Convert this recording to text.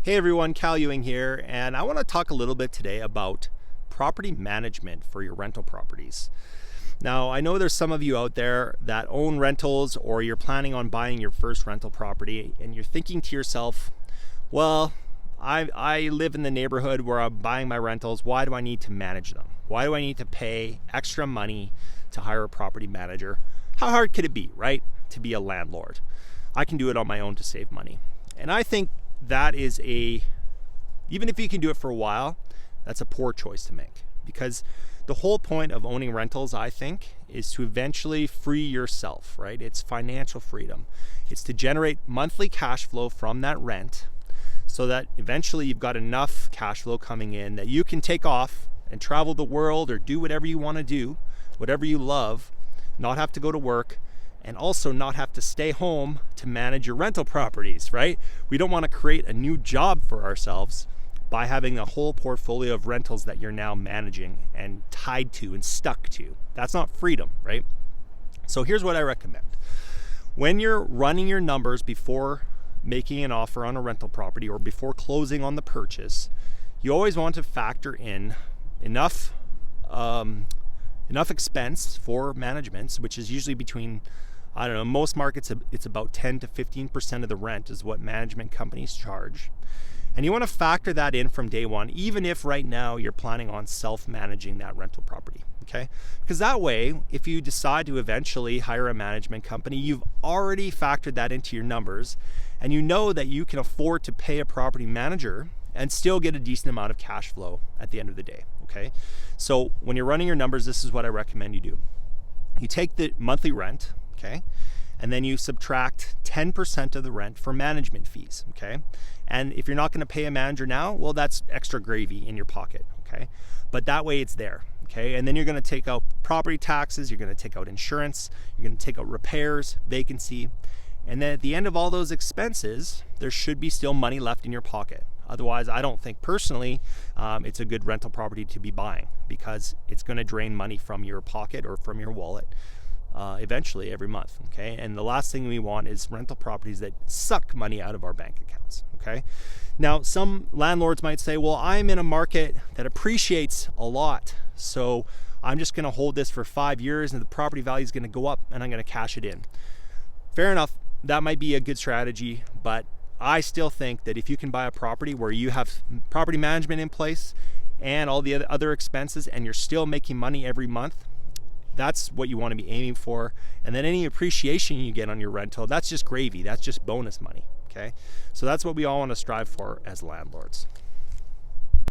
Hey everyone, Cal Ewing here, and I want to talk a little bit today about property management for your rental properties. Now, I know there's some of you out there that own rentals or you're planning on buying your first rental property and you're thinking to yourself, well, I live in the neighborhood where I'm buying my rentals. Why do I need to manage them? Why do I need to pay extra money to hire a property manager? How hard could it be, right, to be a landlord? I can do it on my own to save money. And I think that is even if you can do it for a while, that's a poor choice to make, because the whole point of owning rentals, I think, is to eventually free yourself, right? It's financial freedom. It's to generate monthly cash flow from that rent so that eventually you've got enough cash flow coming in that you can take off and travel the world or do whatever you want to do, whatever you love, not have to go to work, and also not have to stay home to manage your rental properties, right? We don't want to create a new job for ourselves by having a whole portfolio of rentals that you're now managing and tied to and stuck to. That's not freedom, right? So here's what I recommend. When you're running your numbers before making an offer on a rental property or before closing on the purchase, you always want to factor in enough expense for management, which is usually between, I don't know, most markets it's about 10 to 15% of the rent is what management companies charge. And you want to factor that in from day one, even if right now you're planning on self-managing that rental property, okay? Because that way, if you decide to eventually hire a management company, you've already factored that into your numbers, and you know that you can afford to pay a property manager and still get a decent amount of cash flow at the end of the day, okay? So when you're running your numbers, this is what I recommend you do. You take the monthly rent, okay? And then you subtract 10% of the rent for management fees, okay? And if you're not gonna pay a manager now, well, that's extra gravy in your pocket, okay? But that way it's there, okay? And then you're gonna take out property taxes, you're gonna take out insurance, you're gonna take out repairs, vacancy, and then at the end of all those expenses, there should be still money left in your pocket. Otherwise, I don't think personally it's a good rental property to be buying, because it's gonna drain money from your pocket or from your wallet eventually every month, okay? And the last thing we want is rental properties that suck money out of our bank accounts, okay? Now, some landlords might say, well, I'm in a market that appreciates a lot, so I'm just gonna hold this for 5 years and the property value is gonna go up and I'm gonna cash it in. Fair enough, that might be a good strategy, but I still think that if you can buy a property where you have property management in place and all the other expenses and you're still making money every month, that's what you want to be aiming for. And then any appreciation you get on your rental, that's just gravy, that's just bonus money, okay? So that's what we all want to strive for as landlords.